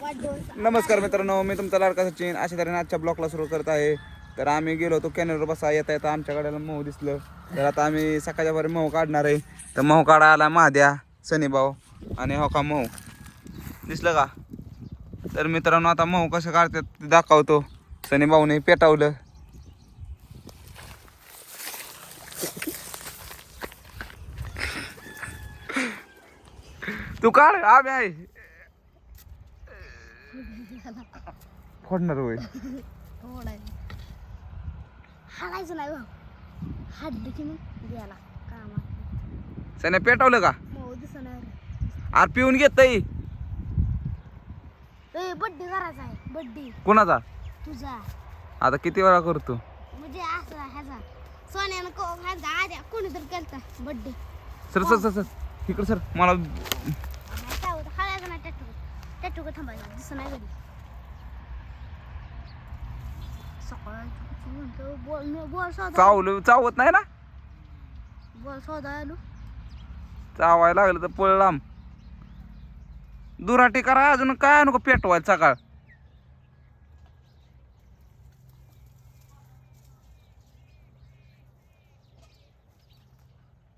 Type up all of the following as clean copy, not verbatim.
नमस्कार मित्रांनो, मी तुमचा लाडका सचिन. अशा तऱ्हेने आजच्या ब्लॉगला सुरू करत आहे. तर आम्ही गेलो होतो कॅनलवर बसा, येता येता आमच्या गाड्याला मऊ दिसलं. तर आता आम्ही सकाळच्या बरे मऊ काढणार आहे. तर मऊ काढा आला महाद्या, सनीभाऊ आणि हो का मऊ दिसलं का. तर मित्रांनो आता मऊ कसं काढतात ते दाखवतो. सनीभाऊने पेटावलं. तू काढ, आम्ही आहे फोडणार होय. हाडायचं नाही भाऊ, हाडलं की मग गेला कामात. सने पेटवलं का? मऊ दिसणार. आर पिऊन घेतय. बड्डे करायचा आहे, बड्डे कुणाचा? तुझा. आता किती वेळा करतो? म्हणजे असं ह्याचा सोन्यानं ह्याचा आद्या कोणीतरी केलता birthday. Sir sir sir sir इकडे सर. मला हाडायचं नाही. टॅटू का थांबायचं दिसं नाही घरी. चावलं चावत नाही ना. बॉल शोधा आलो. चावायला लागलं तर पळ लांब. दुराटी करा अजून काय नको पेटवायला सकाळ.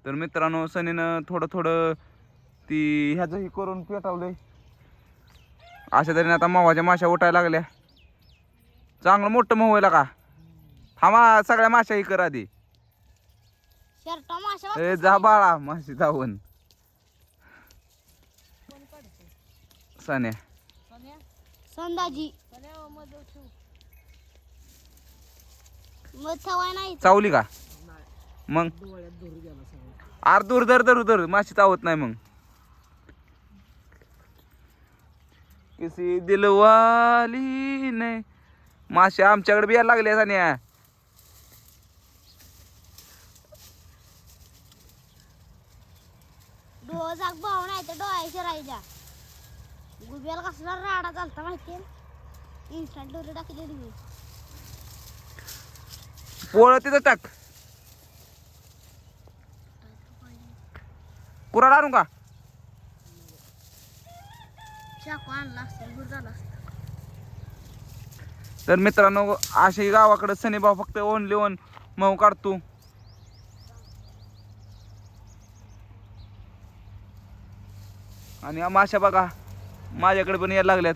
तर मित्रांनो सनीनं थोडं थोडं ती ह्याचं ही करून पेटवलंय. अशा तऱ्हेने आता मवाच्या माश्या उठायला लागल्या. चांगलं मोठं मऊ व्हायला का. थांबा सगळ्या माश्या ही कर आधी. शर्ट माशा ए जा बाळा माशी धावून. सन्या संदाजी मग सवय नाही. चावली का मग? आर दूर धर धरू धर माशी चावत नाही मग. किसी दिलवाली नाही. माशी आमच्याकडे बी यायला लागल्या सान्या. डोळा भाव नाही तर डोळ्याच्या राहिल्या. गुब्याला कसला राडा चालता माहितीये. इन्स्टंट डोरी टाकलेली मी. पोळ तिथं टाक. कुराड आणू का? चाकू आणला असतं गुर झाला असतं. तर मित्रांनो अशी गावाकडे सनीभाऊ फक्त ओनली ओन मऊ काढतो. आणि माशा बघा माझ्याकडे पण यायला लागल्यात.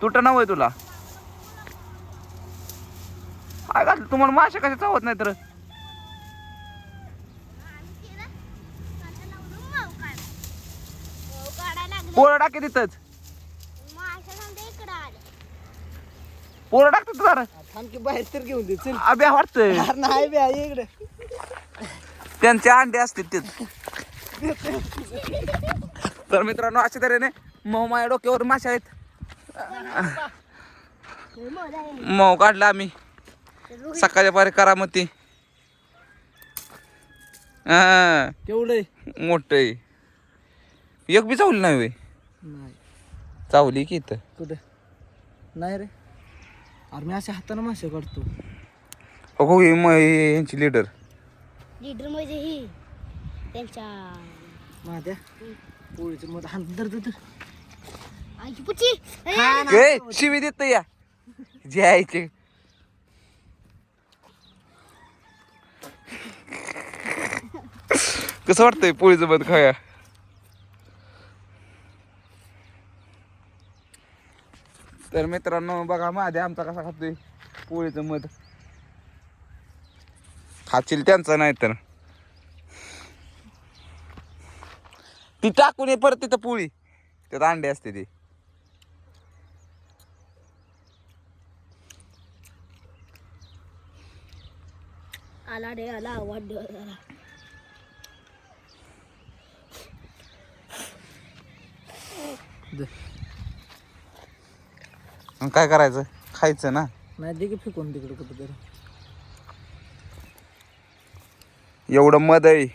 तुट नव्हे तुला काय घातलं. तुम्हाला माशा कशा चावत नाही तर. पोरं टाके तिथंच. पोरं टाकतात जरा. थांबकी बाहेर तर घेऊन दे चल. अभ्या वाटतंय नाही बे आई इकडे. त्यांचे अंडे असतील तिथं. तर मित्रांनो अशा तऱ्हेने मऊ माझ्या डोक्यावर माशा आहेत. मऊ काढला आम्ही सकाळच्या पारी करामती. हा तेवढं मोठ एक बी चावली नाही वे. नाही चावली की इथं कुठे नाही रे. अरे मी अशा हाताने मासे काढतो. हो यांची लीडर. लीडर म्हणजे ही त्यांच्या माझ्या पोळीचं मग हात धर धर आईची पुची. ए शिवी देत या जे यायचे. कसं वाटतंय पोळीचं बंद खाया. तर मित्रांनो बघा माझ्या आमचा कसा खातोय पोळीचं मध. खातील त्यांचा नाही तर ती टाकून ये परत तिथं पोळी. त्यात अंडे असते ती. आला रे आला वाढ. मग काय करायचं खायचं ना. नाही दे की फेकून तिकडे कुठं तरी. एवढं मध आहे.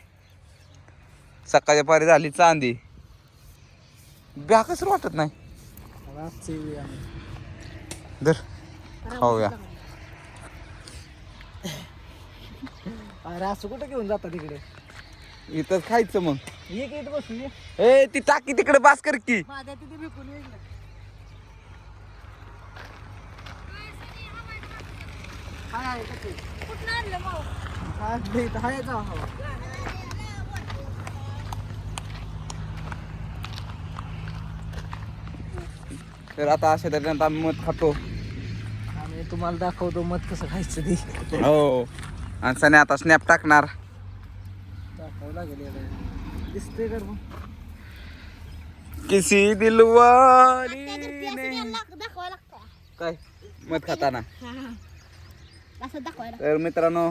सकाळच्या पारी झाली चांदी. ब्या कसं वाटत नाही. धर खाऊया. अरे असं कुठं घेऊन जाता तिकडे. इथंच खायचं मग. ये की इथं बसून ये. ए ती टाकी तिकडे बास कर की. माझ्या तिथे विकून येईल ना. हाय कसे कुठं आणलं मग हाय जाऊ हवा. तर आता अशा तऱ्हेनं आम्ही मध खातो. आम्ही तुम्हाला दाखवतो मध कसं खायचं ते. हो आणि सने आता स्नॅप टाकणार. दाखवावं लागेल याला. दिसतंय का मग? किसी दिलवाली त्या करते असं ने याला दाखवायला लागतं. काय मध खाताना. असं दाखवायला तर मित्रांनो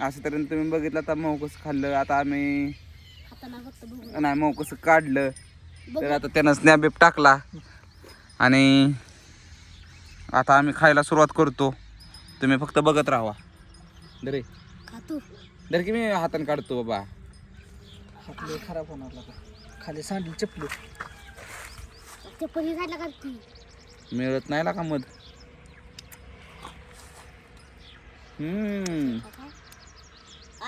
अशा तऱ्हेने तुम्ही बघितलं आता मऊ कसं खाल्लं. आता आम्ही हाताना फक्त बघू नाही मऊ कसं काढलं. बघू. तर आता त्यानं स्नॅप बिप टाकला आणि आता आम्ही खायला सुरुवात करतो. तुम्ही फक्त बघत राहा. दरे खातो दर की मी हाताने काढतो बाबा. हातले खराब होणार लागा. खाली सांडली चपली. ते परी खायला करती मिळत नाही का मध.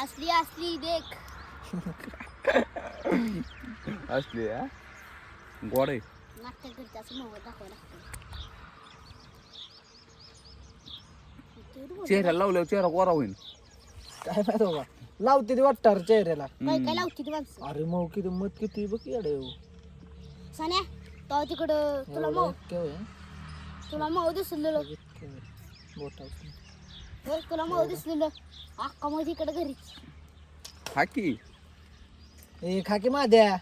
असली असली देख असली हा गोड आहे. नाट्य करते असं मग दाखवायला लागतं. चेहऱ्याला लावल्यावर चेहरा गोरा होईल. काय माहिती बाबा. लावते ते वाटणार चेहऱ्याला. काय काय लावती ती माणसं अरे मग किती मध किती बघ येडे हो. सान्या तो तिकडं तुला मऊ दिसलेलं होय, तुला मऊ दिसलेलं अक्का मग तिकडं घरीच हा की ए खाकी माद्या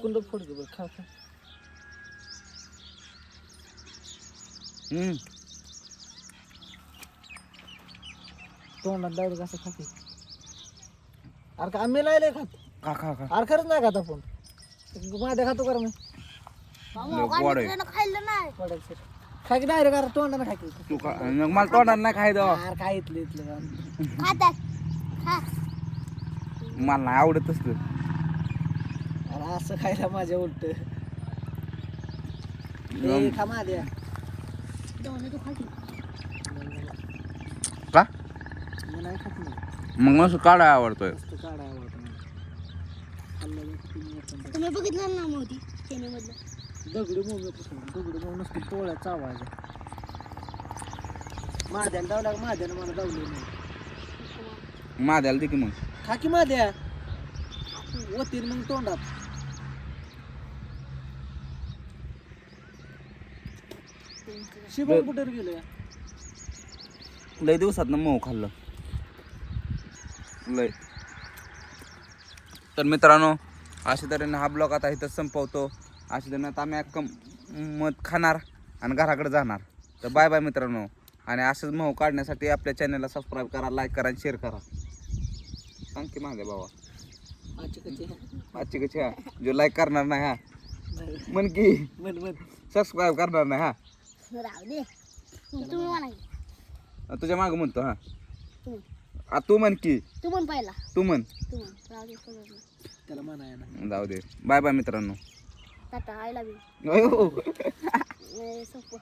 कुंड फोड दे बघ. खा खा. तोंडात लावलं कसं खाते. अरे का आम्ही नाही लय खात. खा खा खा. अरे खरंच नाही खात आपण. माद्या खातो कर मी. गोड आहे. खाल्लं नाही पडायचं खा की डायरेक्ट. अरे तोंडानं खाकी. तू खा मग मला तोंडाला नाही खायचं. अरे काय इथलं इथलं खातात खा मला नाही आवडत असतं. अरे असं खायला माझ्या उलट. खा माद्या. दोन तू खाती का मी नाही खात नाही. मग मस्त काढाय आवडतोय. मस्त काढा आवडतं मला. खाल्लं की तुम्ही येतं. तुम्ही बघितलं ना मोठी चेनेमधलं दगडी मऊ नसतो. दगडी मऊ नसतो. पोळ्या चावायच्या. माद्याला डावला माद्यानं मला डावली नाही. माद्याला दे की मग. खा की माद्या. वतीन मग तोंडात. शिवम कुठे गेलं. लय दिवसात ना मऊ खाल्लं लय. तर मित्रांनो अशा तऱ्हेने हा ब्लॉग आता इथं संपवतो. अशा तऱ्हेने आता आम्ही अख्खं मध खाणार आणि घराकडे जाणार. तर बाय बाय मित्रांनो. आणि असंच मऊ काढण्यासाठी आपल्या चॅनलला सबस्क्राईब करा, लाईक करा आणि शेअर करा. सांग की माझ्या बाबा आजची कशी हा जो लाईक करणार नाही हा म्हण की मन मन सबस्क्राईब करणार नाही हा. राहू दे तुम्ही म्हणा की. तुझ्या मागं म्हणतो हा. तुम्ही तू म्हण की. तू पण पहिला तू म्हण. तू म्हण राहू दे कळलं नाही. त्याला म्हणाय ना. जाऊ दे. बाय बाय मित्रांनो. टाटा आय लव्ह अयो. यू सोपं